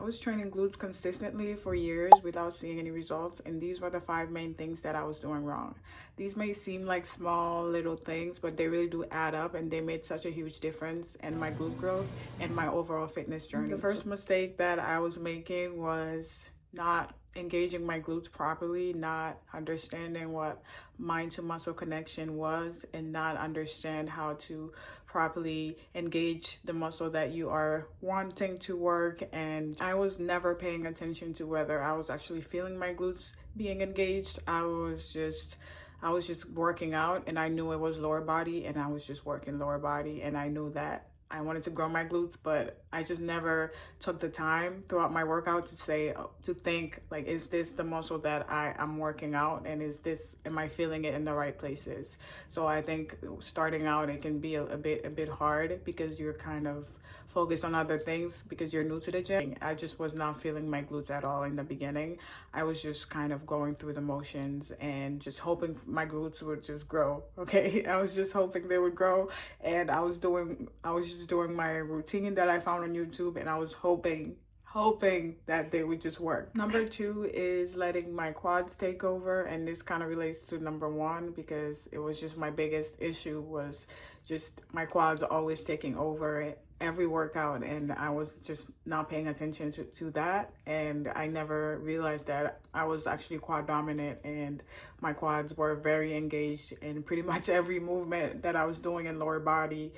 was training glutes consistently for years without seeing any results, and these were the 5 main things that I was doing wrong. These may seem like small little things, but they really do add up, and they made such a huge difference in my glute growth and my overall fitness journey. The first mistake that I was making was not engaging my glutes properly, not understanding what mind to muscle connection was, and not understand how to properly engage the muscle that you are wanting to work. And I was never paying attention to whether I was actually feeling my glutes being engaged. I was just working out, and I knew it was lower body, and I was just working lower body, and I knew that I wanted to grow my glutes, but I just never took the time throughout my workout to think like, is this the muscle that I'm working out, and am I feeling it in the right places? So I think starting out, it can be a bit hard because you're kind of focused on other things because you're new to the gym. I just was not feeling my glutes at all in the beginning. I was just kind of going through the motions and just hoping my glutes would just grow. Okay, I was just hoping they would grow, and I was just doing my routine that I found on YouTube, and I was hoping that they would just work. Number 2 is letting my quads take over, and this kind of relates to number 1 because it was just my biggest issue was just my quads always taking over every workout, and I was just not paying attention to that, and I never realized that I was actually quad dominant, and my quads were very engaged in pretty much every movement that I was doing in lower body,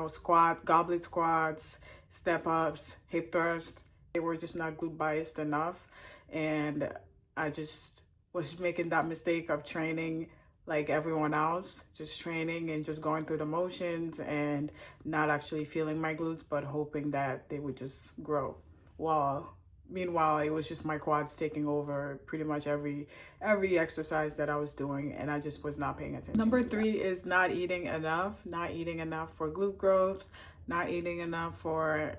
squats, goblet squats, step ups, hip thrusts. They were just not glute biased enough, and I just was making that mistake of training like everyone else, just training and just going through the motions and not actually feeling my glutes, but hoping that they would just grow. Meanwhile, it was just my quads taking over pretty much every exercise that I was doing, and I just was not paying attention. Number 3 is not eating enough for glute growth, not eating enough for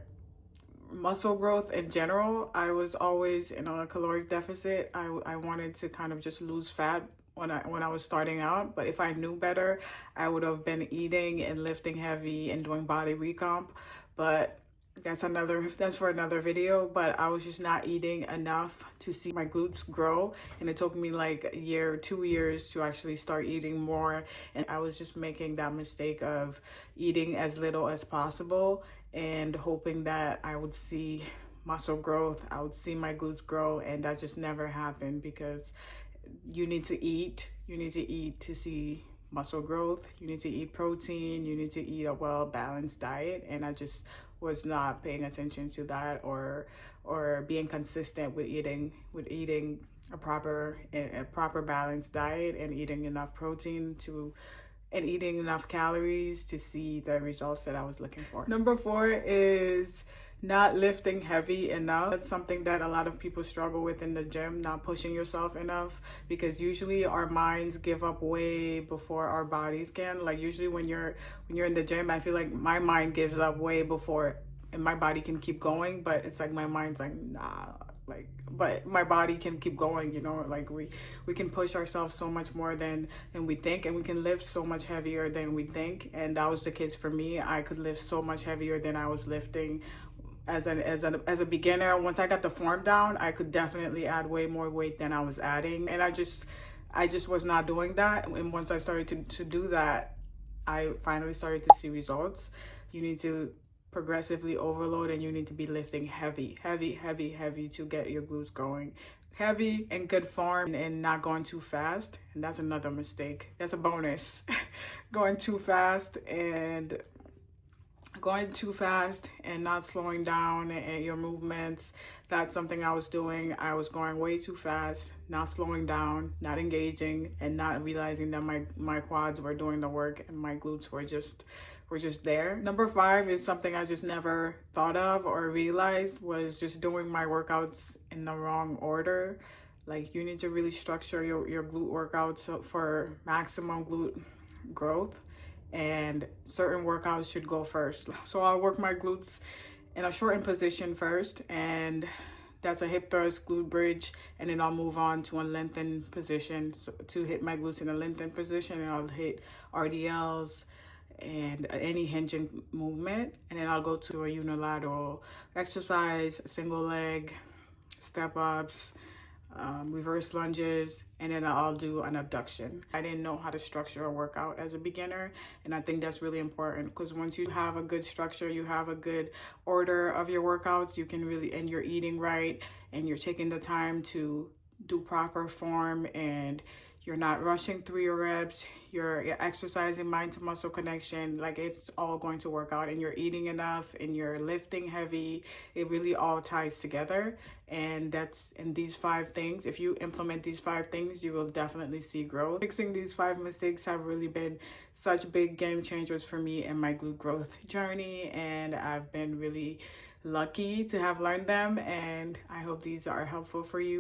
muscle growth in general. I was always in a caloric deficit. I wanted to kind of just lose fat when I was starting out, but if I knew better, I would have been eating and lifting heavy and doing body recomp, but that's for another video. But I was just not eating enough to see my glutes grow, and it took me like a year, 2 years to actually start eating more, and I was just making that mistake of eating as little as possible and hoping that I would see muscle growth, I would see my glutes grow, and that just never happened because you need to eat to see muscle growth. You need to eat protein, you need to eat a well-balanced diet, and I just was not paying attention to that or being consistent with eating a proper balanced diet and eating enough protein and eating enough calories to see the results that I was looking for. Number 4 is not lifting heavy enough. That's something that a lot of people struggle with in the gym, not pushing yourself enough, because usually our minds give up way before our bodies can. Like usually when you're in the gym, I feel like my mind gives up way before and my body can keep going, but it's like my mind's like, nah, but my body can keep going, like we can push ourselves so much more than we think, and we can lift so much heavier than we think. And that was the case for me. I could lift so much heavier than I was lifting as a beginner. Once I got the form down, I could definitely add way more weight than I was adding, and I just was not doing that. And once I started to do that, I finally started to see results. You need to progressively overload, and you need to be lifting heavy to get your glutes going. Heavy and good form, and not going too fast. And that's another mistake. That's a bonus. Going too fast and not slowing down and your movements. That's something I was doing. I was going way too fast, not slowing down, not engaging, and not realizing that my quads were doing the work and my glutes were just there. Number 5 is something I just never thought of or realized, was just doing my workouts in the wrong order. Like you need to really structure your glute workouts for maximum glute growth, and certain workouts should go first. So I'll work my glutes in a shortened position first, and that's a hip thrust, glute bridge, and then I'll move on to a lengthened position to hit my glutes in a lengthened position, and I'll hit RDLs and any hinging movement. And then I'll go to a unilateral exercise, single leg, step ups, reverse lunges, and then I'll do an abduction. I didn't know how to structure a workout as a beginner, and I think that's really important because once you have a good structure, you have a good order of your workouts, you can really, and you're eating right, and you're taking the time to do proper form, and you're not rushing through your reps, you're exercising mind to muscle connection, like it's all going to work out, and you're eating enough and you're lifting heavy. It really all ties together. And that's in these 5 things. If you implement these 5 things, you will definitely see growth. Fixing these 5 mistakes have really been such big game changers for me in my glute growth journey, and I've been really lucky to have learned them, and I hope these are helpful for you.